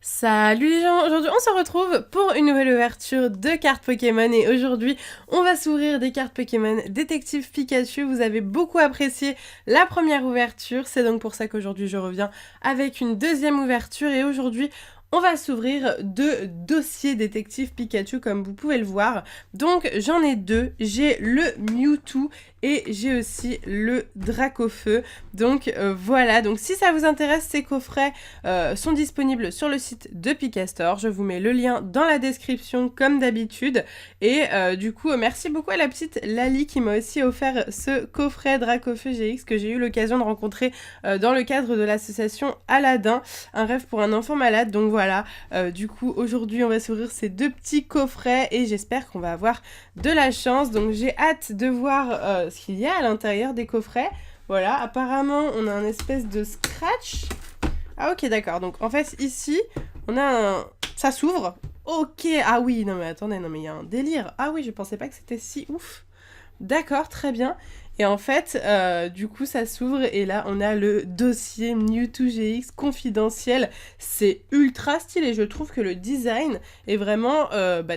Salut les gens, aujourd'hui on se retrouve pour une nouvelle ouverture de cartes Pokémon et aujourd'hui on va s'ouvrir des cartes Pokémon Détective Pikachu. Vous avez beaucoup apprécié la première ouverture, c'est donc pour ça qu'aujourd'hui je reviens avec une deuxième ouverture et aujourd'hui on va s'ouvrir deux dossiers Détective Pikachu comme vous pouvez le voir. Donc j'en ai deux, j'ai le Mewtwo et j'ai aussi le Dracofeu. Donc voilà, donc si ça vous intéresse, ces coffrets sont disponibles sur le site de Pikastore. Je vous mets le lien dans la description comme d'habitude. Et du coup, merci beaucoup à la petite Lali qui m'a aussi offert ce coffret Dracofeu GX que j'ai eu l'occasion de rencontrer dans le cadre de l'association Aladdin, un rêve pour un enfant malade. Donc voilà, du coup aujourd'hui on va s'ouvrir ces deux petits coffrets et j'espère qu'on va avoir de la chance. Donc j'ai hâte de voir ce qu'il y a à l'intérieur des coffrets. Voilà, apparemment on a un espèce de scratch. Ah ok, d'accord. Donc en fait ici on a un... ça s'ouvre. Ok, ah oui, non mais attendez, non mais il y a un délire. Ah oui, je pensais pas que c'était si ouf. D'accord, très bien. Et en fait, du coup, ça s'ouvre et là, on a le dossier Mewtwo GX confidentiel. C'est ultra stylé. Je trouve que le design est vraiment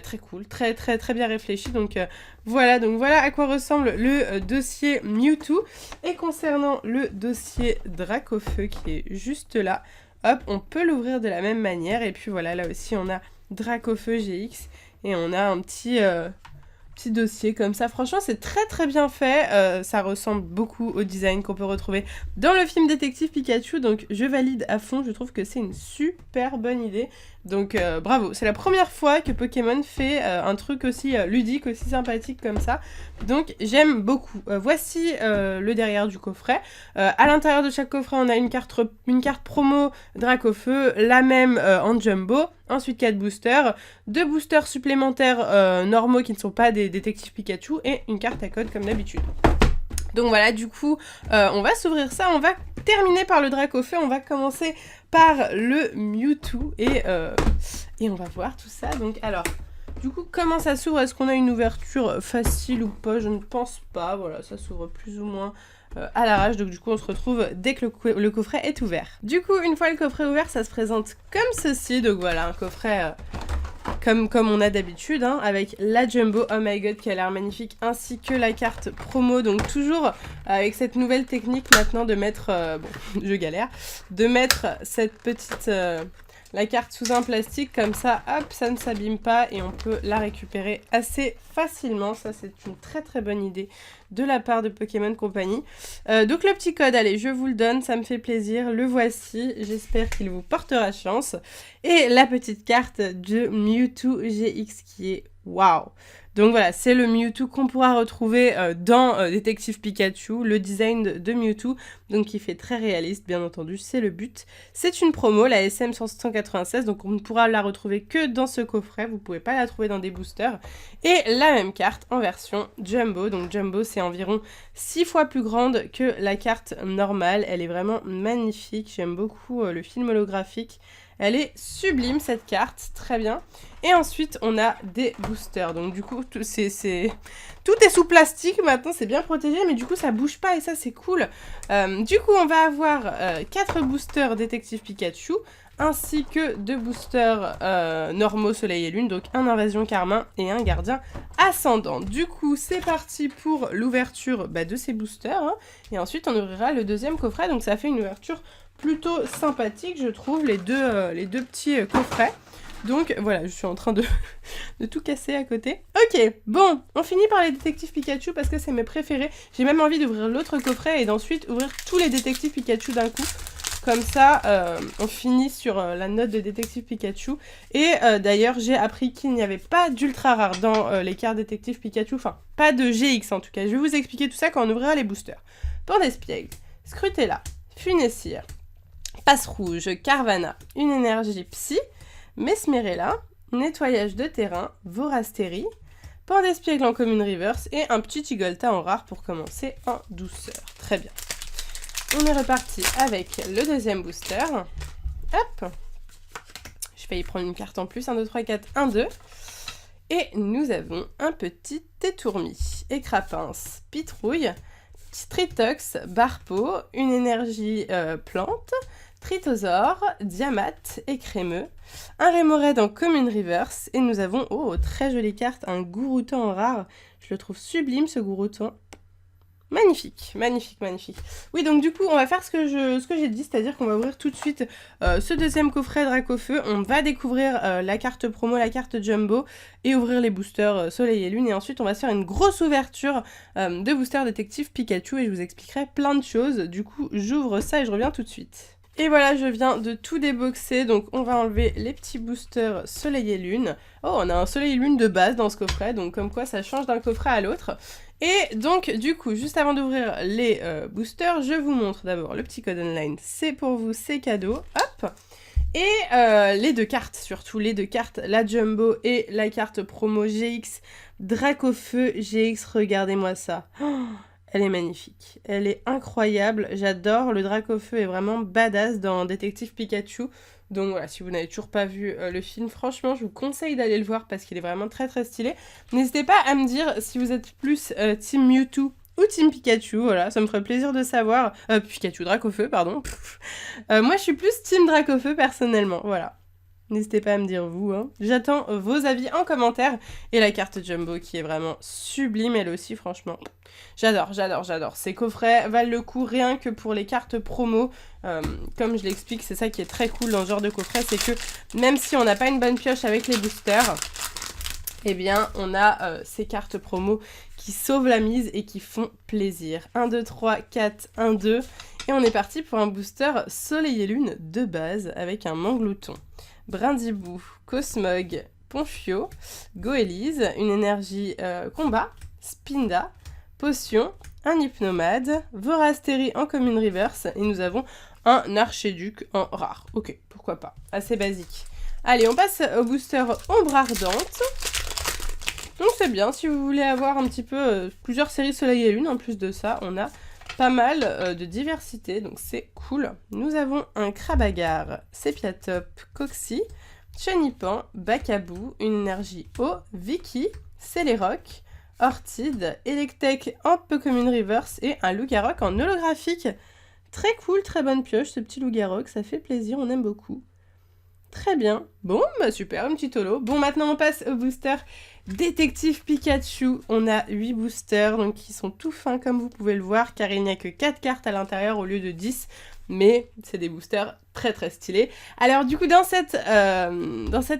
très cool, très très très bien réfléchi. Donc voilà à quoi ressemble le dossier Mewtwo. Et concernant le dossier Dracofeu qui est juste là, hop, on peut l'ouvrir de la même manière. Et puis voilà, là aussi, on a Dracofeu GX et on a un petit dossier comme ça. Franchement, c'est très très bien fait. Ça ressemble beaucoup au design qu'on peut retrouver dans le film Détective Pikachu. Donc, je valide à fond. Je trouve que c'est une super bonne idée. Donc, bravo. C'est la première fois que Pokémon fait un truc aussi ludique, aussi sympathique comme ça. Donc, j'aime beaucoup. Voici le derrière du coffret. À l'intérieur de chaque coffret, on a une carte promo Dracofeu, la même en jumbo. Ensuite, 4 boosters, 2 boosters supplémentaires normaux qui ne sont pas des détectives Pikachu et une carte à code comme d'habitude. Donc voilà, du coup, on va s'ouvrir ça. On va terminer par le Dracofeu. On va commencer par le Mewtwo et on va voir tout ça. Donc alors, du coup, comment ça s'ouvre? Est-ce qu'on a une ouverture facile ou pas? Je ne pense pas. Voilà, ça s'ouvre plus ou moins à l'arrache, donc du coup on se retrouve dès que le coffret est ouvert. Du coup, une fois le coffret ouvert, ça se présente comme ceci, donc voilà, un coffret comme on a d'habitude, hein, avec la Jumbo, oh my god, qui a l'air magnifique, ainsi que la carte promo, donc toujours avec cette nouvelle technique maintenant de mettre, bon, je galère, de mettre cette petite... la carte sous un plastique, comme ça, hop, ça ne s'abîme pas et on peut la récupérer assez facilement. Ça, c'est une très très bonne idée de la part de Pokémon Company. Donc le petit code, allez, je vous le donne, ça me fait plaisir. Le voici, j'espère qu'il vous portera chance. Et la petite carte de Mewtwo GX qui est waouh! Donc voilà, c'est le Mewtwo qu'on pourra retrouver dans Détective Pikachu, le design de Mewtwo, donc qui fait très réaliste, bien entendu, c'est le but. C'est une promo, la SM 196, donc on ne pourra la retrouver que dans ce coffret, vous ne pouvez pas la trouver dans des boosters. Et la même carte en version Jumbo, donc Jumbo c'est environ 6 fois plus grande que la carte normale, elle est vraiment magnifique, j'aime beaucoup le film holographique. Elle est sublime cette carte, très bien. Et ensuite, on a des boosters. Donc du coup, tout est sous plastique maintenant, c'est bien protégé, mais du coup, ça bouge pas et ça, c'est cool. Du coup, on va avoir 4 boosters Détective Pikachu, ainsi que 2 boosters normaux Soleil et Lune, donc un Invasion Carmin et un Gardien Ascendant. Du coup, c'est parti pour l'ouverture de ces boosters. Hein. Et ensuite, on ouvrira le deuxième coffret, donc ça fait une ouverture plutôt sympathique, je trouve, les deux petits coffrets. Donc voilà, je suis en train de tout casser à côté. Ok, bon, on finit par les détectives Pikachu parce que c'est mes préférés. J'ai même envie d'ouvrir l'autre coffret et d'ensuite ouvrir tous les détectives Pikachu d'un coup. Comme ça, on finit sur la note de détective Pikachu. Et d'ailleurs, j'ai appris qu'il n'y avait pas d'ultra rare dans les cartes détective Pikachu. Enfin, pas de GX en tout cas. Je vais vous expliquer tout ça quand on ouvrira les boosters. Pendespiègle, Scrutella, Funessire, Passe Rouge, Carvana, une énergie psy, Mesmerella, nettoyage de terrain, Vorastérie, Pendespiègle en commune reverse et un petit Tigolta en rare pour commencer en douceur. Très bien. On est reparti avec le deuxième booster. Hop. Je vais y prendre une carte en plus. 1, 2, 3, 4, 1, 2. Et nous avons un petit Tétourmi, Écrapince, Pitrouille, Stritox, Barpeau, une énergie plante, Trithosaur, Diamat et Crémeux, un Remoraid en Common Reverse, et nous avons, oh, très jolie carte, un Gourouton en rare. Je le trouve sublime ce Gourouton. Magnifique, magnifique, magnifique. Oui, donc du coup, on va faire ce que j'ai dit, c'est-à-dire qu'on va ouvrir tout de suite ce deuxième coffret Dracofeu. On va découvrir la carte promo, la carte Jumbo, et ouvrir les boosters Soleil et Lune. Et ensuite, on va se faire une grosse ouverture de booster détective Pikachu, et je vous expliquerai plein de choses. Du coup, j'ouvre ça et je reviens tout de suite. Et voilà, je viens de tout déboxer, donc on va enlever les petits boosters Soleil et Lune. Oh, on a un Soleil et Lune de base dans ce coffret, donc comme quoi ça change d'un coffret à l'autre. Et donc, du coup, juste avant d'ouvrir les boosters, je vous montre d'abord le petit code online. C'est pour vous, c'est cadeau. Hop! Et les deux cartes, surtout les deux cartes, la Jumbo et la carte promo GX Dracofeu GX, regardez-moi ça. Oh, elle est magnifique, elle est incroyable, j'adore, le Dracofeu est vraiment badass dans Détective Pikachu. Donc voilà, si vous n'avez toujours pas vu le film, franchement, je vous conseille d'aller le voir parce qu'il est vraiment très très stylé. N'hésitez pas à me dire si vous êtes plus Team Mewtwo ou Team Pikachu, voilà, ça me ferait plaisir de savoir. Pikachu, Dracofeu, pardon. Moi, je suis plus Team Dracofeu personnellement, voilà. N'hésitez pas à me dire vous, hein. J'attends vos avis en commentaire. Et la carte Jumbo qui est vraiment sublime, elle aussi, franchement. J'adore, j'adore, j'adore. Ces coffrets valent le coup rien que pour les cartes promo. Comme je l'explique, c'est ça qui est très cool dans ce genre de coffret, c'est que même si on n'a pas une bonne pioche avec les boosters, eh bien, on a ces cartes promo qui sauvent la mise et qui font plaisir. 1, 2, 3, 4, 1, 2. Et on est parti pour un booster Soleil et Lune de base avec un Manglouton, Brindibou, Cosmog, Ponfio, Goélise, une énergie combat, Spinda, Potion, un Hypnomade, Vorastéry en Common Reverse, et nous avons un Archéduc en rare. Ok, pourquoi pas, assez basique. Allez, on passe au booster Ombre Ardente. Donc c'est bien, si vous voulez avoir un petit peu plusieurs séries Soleil et Lune, en plus de ça, on a pas mal de diversité, donc c'est cool. Nous avons un Crabagar, Sepiatop, Coxy, Chenipan, Bakabou, une énergie eau, Vicky, Celeroc, Ortide, Electek en Pokémon Reverse et un Lougarok en holographique. Très cool, très bonne pioche ce petit Lougarok, ça fait plaisir, on aime beaucoup. Très bien. Bon, bah super, un petit holo. Bon, maintenant on passe au booster Détective Pikachu. On a 8 boosters, donc qui sont tout fins comme vous pouvez le voir, car il n'y a que 4 cartes à l'intérieur au lieu de 10. Mais c'est des boosters très très stylés. Alors du coup, dans cette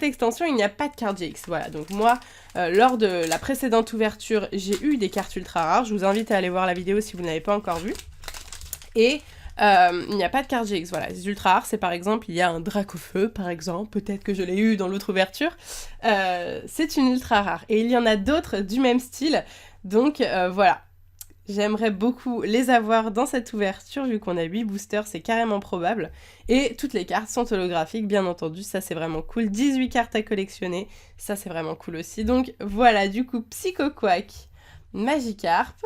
extension, il n'y a pas de carte GX. Voilà, donc moi, lors de la précédente ouverture, j'ai eu des cartes ultra rares. Je vous invite à aller voir la vidéo si vous ne l'avez pas encore vue. Et il n'y a pas de carte GX, voilà, les ultra rares, c'est par exemple, il y a un Dracofeu, par exemple, peut-être que je l'ai eu dans l'autre ouverture, c'est une ultra rare, et il y en a d'autres du même style, donc voilà, j'aimerais beaucoup les avoir dans cette ouverture, vu qu'on a 8 boosters, c'est carrément probable, et toutes les cartes sont holographiques, bien entendu, ça c'est vraiment cool, 18 cartes à collectionner, ça c'est vraiment cool aussi, donc voilà, du coup, Psycho Quack, Magikarp,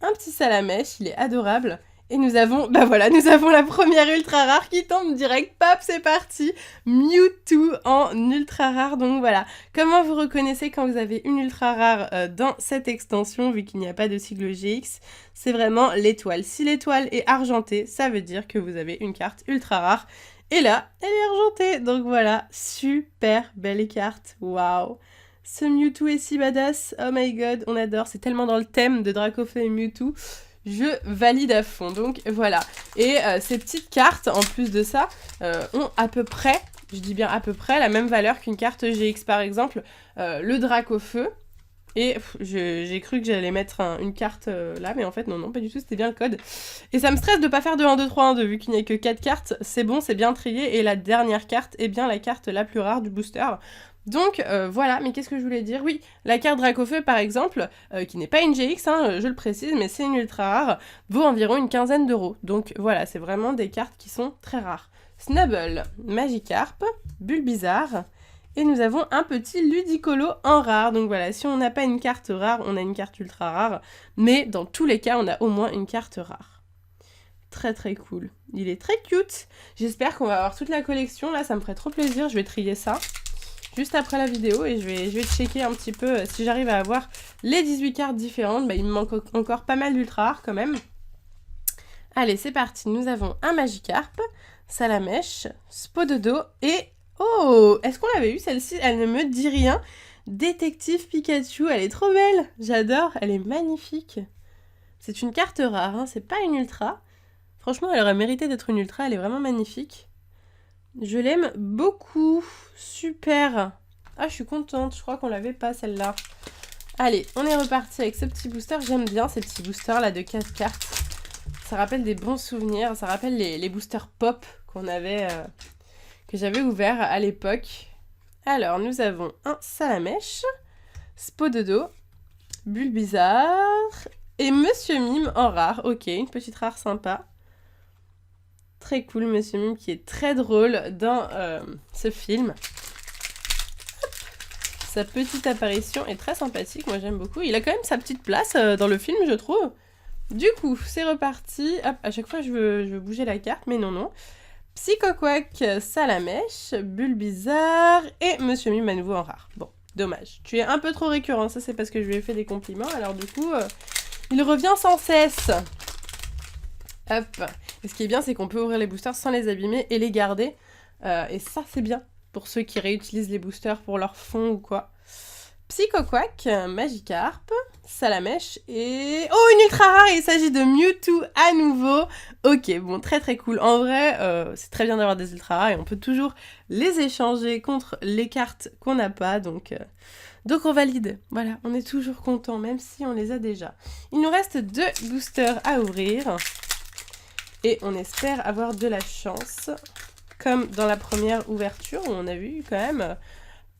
un petit Salamèche, il est adorable. Et nous avons, bah voilà, nous avons la première ultra rare qui tombe direct, pap, c'est parti, Mewtwo en ultra rare, donc voilà. Comment vous reconnaissez quand vous avez une ultra rare dans cette extension, vu qu'il n'y a pas de sigle GX, c'est vraiment l'étoile. Si l'étoile est argentée, ça veut dire que vous avez une carte ultra rare, et là, elle est argentée, donc voilà, super belle carte, waouh. Ce Mewtwo est si badass, oh my god, on adore, c'est tellement dans le thème de Dracofeu et Mewtwo. Je valide à fond, donc voilà. Et ces petites cartes, en plus de ça, ont à peu près, je dis bien à peu près, la même valeur qu'une carte GX. Par exemple, le Dracofeu. Et j'ai cru que j'allais mettre une carte là, mais en fait, non, pas du tout, c'était bien le code. Et ça me stresse de pas faire de 1, 2, 3, 1, 2, vu qu'il n'y a que 4 cartes. C'est bon, c'est bien trié. Et la dernière carte est bien la carte la plus rare du booster. Donc voilà, mais qu'est-ce que je voulais dire? Oui, la carte Dracofeu par exemple, qui n'est pas une GX, hein, je le précise, mais c'est une ultra rare, vaut environ une quinzaine d'euros. Donc voilà, c'est vraiment des cartes qui sont très rares. Snubble, Magikarp, Bulbizarre, et nous avons un petit Ludicolo en rare. Donc voilà, si on n'a pas une carte rare, on a une carte ultra rare, mais dans tous les cas, on a au moins une carte rare. Très très cool. Il est très cute. J'espère qu'on va avoir toute la collection, là ça me ferait trop plaisir, je vais trier ça juste après la vidéo et je vais checker un petit peu si j'arrive à avoir les 18 cartes différentes. Bah, il me manque encore pas mal d'ultra rares quand même. Allez, c'est parti. Nous avons un Magikarp, Salamèche, Spododo et... Oh! Est-ce qu'on l'avait eu celle-ci? Elle ne me dit rien. Détective Pikachu, elle est trop belle! J'adore, elle est magnifique. C'est une carte rare, hein, c'est pas une ultra. Franchement, elle aurait mérité d'être une ultra, elle est vraiment magnifique. Je l'aime beaucoup. Super. Ah, je suis contente, je crois qu'on l'avait pas celle-là. Allez, on est reparti avec ce petit booster. J'aime bien ces petits boosters là de 4 cartes. Ça rappelle des bons souvenirs, ça rappelle les boosters pop qu'on avait, que j'avais ouvert à l'époque. Alors, nous avons un Salamèche, Spododo, Bulbizarre et Monsieur Mime en rare. Ok, une petite rare sympa. Très cool, Monsieur Mime qui est très drôle dans ce film. Hop. Sa petite apparition est très sympathique, moi j'aime beaucoup. Il a quand même sa petite place dans le film, je trouve. Du coup, c'est reparti. Hop, à chaque fois je veux bouger la carte, mais non. Psychoquack, Salamèche, Bulbizarre et Monsieur Mime à nouveau en rare. Bon, dommage. Tu es un peu trop récurrent, ça c'est parce que je lui ai fait des compliments, alors du coup, il revient sans cesse. Hop. Et ce qui est bien, c'est qu'on peut ouvrir les boosters sans les abîmer et les garder. Et ça, c'est bien pour ceux qui réutilisent les boosters pour leur fond ou quoi. Psychoquack, Magikarp, Salamèche et... Oh, une ultra rare, il s'agit de Mewtwo à nouveau. Ok, bon, très cool. En vrai, c'est très bien d'avoir des ultra rares et on peut toujours les échanger contre les cartes qu'on n'a pas, donc on valide. Voilà, on est toujours content, même si on les a déjà. Il nous reste 2 boosters à ouvrir. Et on espère avoir de la chance, comme dans la première ouverture où on a vu quand même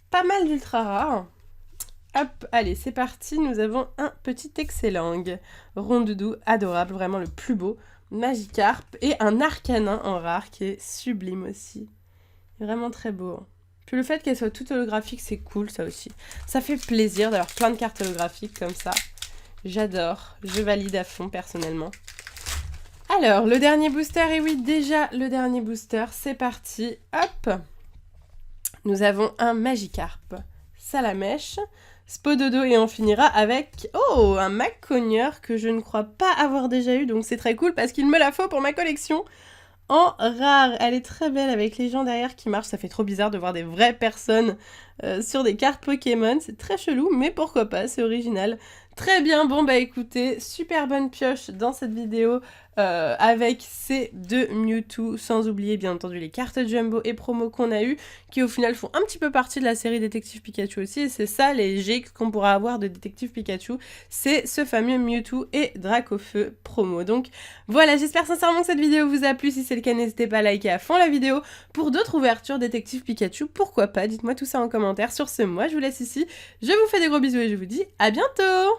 pas mal d'ultra rares. Hop, allez, c'est parti, nous avons un petit Excellang, Rondoudou, adorable, vraiment le plus beau, Magikarp et un Arcanin en rare qui est sublime aussi. Vraiment très beau. Puis le fait qu'elle soit toute holographique, c'est cool ça aussi. Ça fait plaisir d'avoir plein de cartes holographiques comme ça. J'adore, je valide à fond personnellement. Alors, le dernier booster, et oui, déjà le dernier booster, c'est parti, hop. Nous avons un Magikarp, Salamèche, Spododo et on finira avec, oh, un Macogneur que je ne crois pas avoir déjà eu, donc c'est très cool parce qu'il me la faut pour ma collection en rare. Elle est très belle avec les gens derrière qui marchent, ça fait trop bizarre de voir des vraies personnes sur des cartes Pokémon, c'est très chelou, mais pourquoi pas, c'est original. Très bien, bon bah écoutez, super bonne pioche dans cette vidéo avec ces 2 Mewtwo, sans oublier bien entendu les cartes Jumbo et promo qu'on a eu, qui au final font un petit peu partie de la série Détective Pikachu aussi, et c'est ça les G qu'on pourra avoir de Détective Pikachu, c'est ce fameux Mewtwo et Dracofeu promo. Donc voilà, j'espère sincèrement que cette vidéo vous a plu, si c'est le cas n'hésitez pas à liker à fond la vidéo. Pour d'autres ouvertures Détective Pikachu, pourquoi pas, dites-moi tout ça en commentaire. Sur ce, moi je vous laisse ici, je vous fais des gros bisous et je vous dis à bientôt!